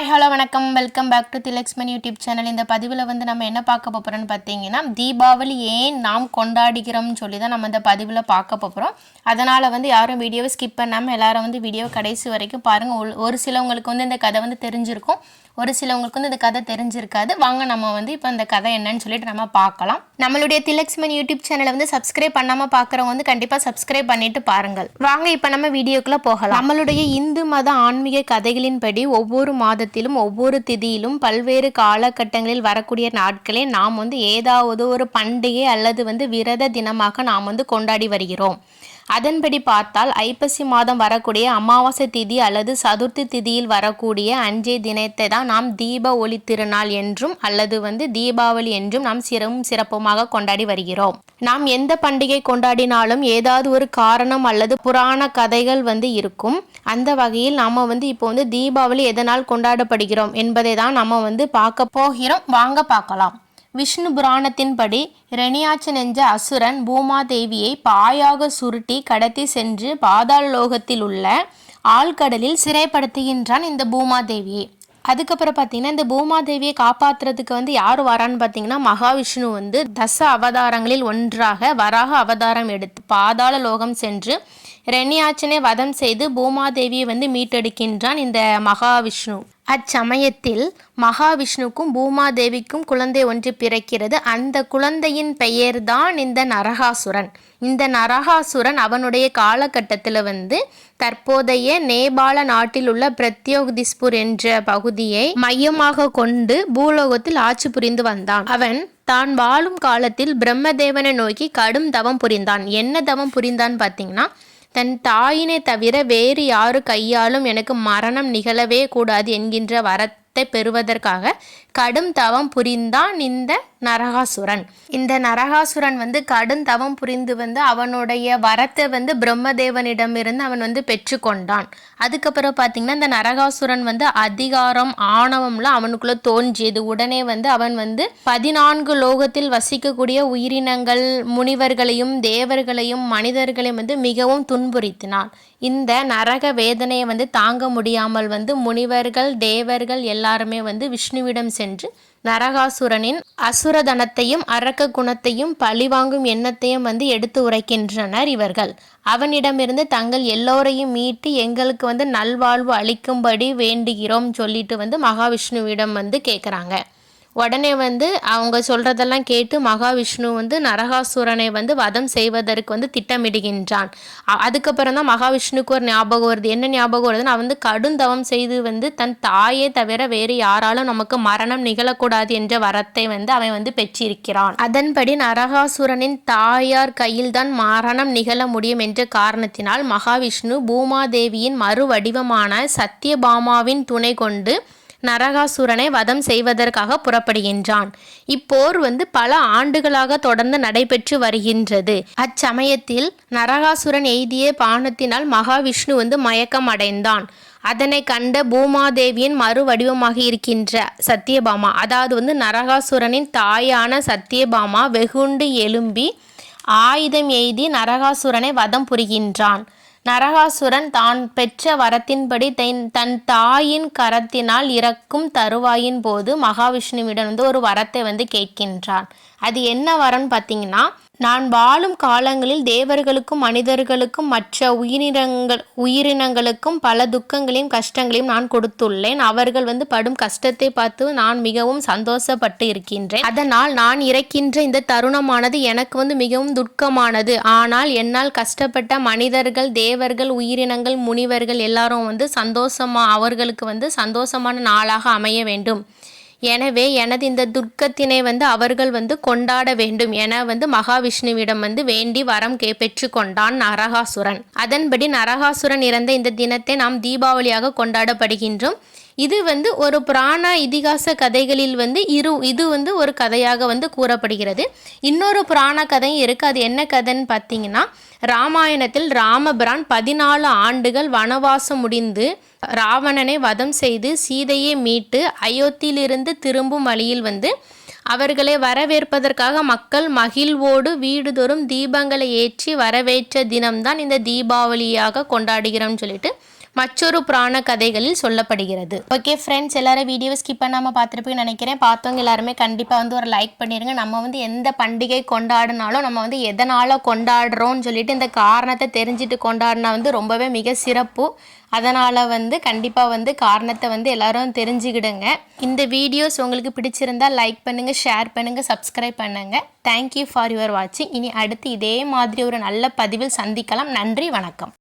Hi hello வணக்கம் welcome back to Thilaksman YouTube channel. இந்த பதிவில் வந்து நம்ம என்ன பார்க்க போகிறோம்னு பார்த்தீங்கன்னா, தீபாவளி ஏன் நாம் கொண்டாடுகிறோம்னு சொல்லி தான் நம்ம இந்த பதிவில் பார்க்க போகிறோம். அதனால் வந்து யாரும் வீடியோவை ஸ்கிப் பண்ணாமல் எல்லாரும் வந்து வீடியோ கடைசி வரைக்கும் பாருங்கள். ஒரு சிலவங்களுக்கு வந்து இந்த கதை வந்து தெரிஞ்சிருக்கும், ஒரு சிலவங்களுக்கு வந்து இந்த கதை தெரிஞ்சிருக்காது. வாங்க நம்ம வந்து இப்போ இந்த கதை என்னன்னு சொல்லிட்டு நம்ம பார்க்கலாம். நம்மளுடைய திலக்ஸ்மன் யூடியூப் சேனலை வந்து சப்ஸ்கிரைப் பண்ணாமல் பார்க்குறவங்க வந்து கண்டிப்பாக சப்ஸ்கிரைப் பண்ணிட்டு பாருங்கள். வாங்க இப்போ நம்ம வீடியோக்குள்ளே போகலாம். நம்மளுடைய இந்து மத ஆன்மீக கதைகளின்படி ஒவ்வொரு மாதத்திலும் ஒவ்வொரு திதியிலும் பல்வேறு காலகட்டங்களில் வரக்கூடிய நாட்களை நாம் வந்து ஏதாவது ஒரு பண்டிகை அல்லது வந்து விரத தினமாக நாம் வந்து கொண்டாடி வருகிறோம். அதன்படி பார்த்தால் ஐப்பசி மாதம் வரக்கூடிய அமாவாசை திதி அல்லது சதுர்த்தி திதியில் வரக்கூடிய அன்றைய தினத்தை தான் நாம் தீப ஒளி திருநாள் என்றும் அல்லது வந்து தீபாவளி என்றும் நாம் சிறப்புமாக கொண்டாடி வருகிறோம். நாம் எந்த பண்டிகை கொண்டாடினாலும் ஏதாவது ஒரு காரணம் அல்லது புராண கதைகள் வந்து இருக்கும். அந்த வகையில் நாம் வந்து இப்போ வந்து தீபாவளி எதனால் கொண்டாடப்படுகிறோம் என்பதை தான் நம்ம வந்து பார்க்க போகிறோம். வாங்க பார்க்கலாம். விஷ்ணு புராணத்தின்படி இரணியாட்சி நெஞ்ச அசுரன் பூமாதேவியை பாயாக சுருட்டி கடத்தி சென்று பாதாள லோகத்தில் உள்ள ஆழ்கடலில் சிறைப்படுத்துகின்றான் இந்த பூமாதேவியை. அதுக்கப்புறம் பார்த்தீங்கன்னா இந்த பூமாதேவியை காப்பாற்றுறதுக்கு வந்து யார் வரான்னு பார்த்தீங்கன்னா மகாவிஷ்ணு வந்து தச அவதாரங்களில் ஒன்றாக வராக அவதாரம் எடுத்து பாதாள லோகம் சென்று இரணியாட்சனை வதம் செய்து பூமாதேவியை வந்து மீட்டெடுக்கின்றான் இந்த மகாவிஷ்ணு. அச்சமயத்தில் மகாவிஷ்ணுக்கும் பூமாதேவிக்கும் குழந்தை ஒன்று பிறக்கிறது. அந்த குழந்தையின் பெயர்தான் இந்த நரகாசுரன். இந்த நரகாசுரன் அவனுடைய காலகட்டத்தில் வந்து தற்போதைய நேபாள நாட்டில் உள்ள பிரத்யோதிஸ்பூர் என்ற பகுதியை மையமாக கொண்டு பூலோகத்தில் ஆட்சி புரிந்து வந்தான். அவன் தான் வாழும் காலத்தில் பிரம்மதேவனை நோக்கி கடும் தவம் புரிந்தான். என்ன தவம் புரிந்தான் பார்த்தீங்கன்னா, தன் தாயினை தவிர வேறு யாரு கையாலும் எனக்கு மரணம் நிகழவே கூடாது என்கின்ற வரத்தை பெறுவதற்காக கடும் தவம் புரிந்தான் இந்த நரகாசுரன். இந்த நரகாசுரன் வந்து கடும் தவம் புரிந்து வந்து அவனுடைய வரத்தை வந்து பிரம்மதேவனிடமிருந்து அவன் வந்து பெற்றுக்கொண்டான். அதுக்கப்புறம் பார்த்தீங்கன்னா இந்த நரகாசுரன் வந்து அதிகாரம் ஆணவம்லாம் அவனுக்குள்ள தோன்றியது. உடனே வந்து அவன் வந்து 14 லோகத்தில் வசிக்கக்கூடிய உயிரினங்கள், முனிவர்களையும் தேவர்களையும் மனிதர்களையும் வந்து மிகவும் துன்புறுத்தினான். இந்த நரக வேதனையை வந்து தாங்க முடியாமல் வந்து முனிவர்கள் தேவர்கள் எல்லாருமே வந்து விஷ்ணுவிடம் சென்று நரகாசுரனின் அசுரதனத்தையும் அரக்க குணத்தையும் பழிவாங்கும் எண்ணத்தையும் வந்து எடுத்து உரைக்கின்றனர் இவர்கள். அவனிடமிருந்து தங்கள் எல்லோரையும் மீட்டு எங்களுக்கு வந்து நல்வாழ்வு அளிக்கும்படி வேண்டுகிறோம் சொல்லிட்டு வந்து மகாவிஷ்ணுவிடம் வந்து கேட்குறாங்க. உடனே வந்து அவங்க சொல்கிறதெல்லாம் கேட்டு மகாவிஷ்ணு வந்து நரகாசுரனை வந்து வதம் செய்வதற்கு வந்து திட்டமிடுகின்றான். அதுக்கப்புறம் தான் மகாவிஷ்ணுக்கு ஒரு ஞாபகம் வருது. என்ன ஞாபகம் வருதுன்னு, அவன் வந்து கடுந்தவம் செய்து வந்து தன் தாயே தவிர வேறு யாராலும் நமக்கு மரணம் நிகழக்கூடாது என்ற வரத்தை வந்து அவன் வந்து பெற்றிருக்கிறான். அதன்படி நரகாசுரனின் தாயார் கையில் தான் மரணம் நிகழ முடியும் என்ற காரணத்தினால் மகாவிஷ்ணு பூமாதேவியின் மறு வடிவமான சத்யபாமாவின் துணை கொண்டு நரகாசுரனை வதம் செய்வதற்காக புறப்படுகின்றான். இப்போர் வந்து பல ஆண்டுகளாக தொடர்ந்து நடைபெற்று வருகின்றது. அச்சமயத்தில் நரகாசுரன் எய்திய பானத்தினால் மகாவிஷ்ணு வந்து மயக்கம் அடைந்தான். அதனை கண்ட பூமாதேவியின் மறு வடிவமாக இருக்கின்ற சத்யபாமா, அதாவது வந்து நரகாசுரனின் தாயான சத்யபாமா வெகுண்டு எழும்பி ஆயுதம் எய்தி நரகாசுரனை வதம் புரிகின்றான். நரகாசுரன் தான் பெற்ற வரத்தின்படி தன் தாயின் கரத்தினால் இறக்கும் தருவாயின் போது மகாவிஷ்ணுவிடம் வந்து ஒரு வரத்தை வந்து கேட்கின்றான். அது என்ன வரன்னு பார்த்தீங்கன்னா, நான் வாழும் காலங்களில் தேவர்களுக்கும் மனிதர்களுக்கும் மற்ற உயிரினங்களுக்கும் பல துக்கங்களையும் கஷ்டங்களையும் நான் கொடுத்துள்ளேன். அவர்கள் வந்து படும் கஷ்டத்தை பார்த்து நான் மிகவும் சந்தோஷப்பட்டு இருக்கின்றேன். அதனால் நான் இறக்கின்ற இந்த தருணமானது எனக்கு வந்து மிகவும் துக்கமானது. ஆனால் என்னால் கஷ்டப்பட்ட மனிதர்கள், தேவர்கள், உயிரினங்கள், முனிவர்கள் எல்லாரும் வந்து அவர்களுக்கு வந்து சந்தோஷமான நாளாக அமைய வேண்டும். எனவே எனது இந்த துர்க்கத்தினை வந்து அவர்கள் வந்து கொண்டாட வேண்டும் என வந்து மகாவிஷ்ணுவிடம் வந்து வேண்டி வரம் பெற்று கொண்டான் நரகாசுரன். அதன்படி நரகாசுரன் இறந்த இந்த தினத்தை நாம் தீபாவளியாக கொண்டாடப்படுகின்றோம். இது வந்து ஒரு புராண இதிகாச கதைகளில் வந்து இது வந்து ஒரு கதையாக வந்து கூறப்படுகிறது. இன்னொரு புராண கதையும் இருக்குது. அது என்ன கதைன்னு பார்த்தீங்கன்னா, ராமாயணத்தில் ராமபிரான் 14 ஆண்டுகள் வனவாசம் முடிந்து ராவணனை வதம் செய்து சீதையை மீட்டு அயோத்தியிலிருந்து திரும்பும் வழியில் வந்து அவர்களை வரவேற்பதற்காக மக்கள் மகிழ்வோடு வீடுதோறும் தீபங்களை ஏற்றி வரவேற்ற தினம்தான் இந்த தீபாவளியாக கொண்டாடுகிறோம்னு சொல்லிட்டு மற்றொரு புராண கதைகளில் சொல்லப்படுகிறது. ஓகே ஃப்ரெண்ட்ஸ், எல்லாரும் வீடியோவை ஸ்கிப் பண்ணாமல் பார்த்துருப்பீங்கன்னு நினைக்கிறேன். பார்த்தவங்க எல்லாருமே கண்டிப்பாக வந்து ஒரு லைக் பண்ணிடுங்க. நம்ம வந்து எந்த பண்டிகை கொண்டாடினாலும் நம்ம வந்து எதனால் கொண்டாடுறோம்னு சொல்லிட்டு இந்த காரணத்தை தெரிஞ்சுட்டு கொண்டாடினா வந்து ரொம்பவே மிக சிறப்பு. அதனால் வந்து கண்டிப்பாக வந்து காரணத்தை வந்து எல்லோரும் தெரிஞ்சுக்கிடுங்க. இந்த வீடியோஸ் உங்களுக்கு பிடிச்சிருந்தால் லைக் பண்ணுங்கள், ஷேர் பண்ணுங்கள், சப்ஸ்கிரைப் பண்ணுங்கள். தேங்க்யூ ஃபார் யுவர் வாட்சிங். இனி அடுத்து இதே மாதிரி ஒரு நல்ல பதிவில் சந்திக்கலாம். நன்றி, வணக்கம்.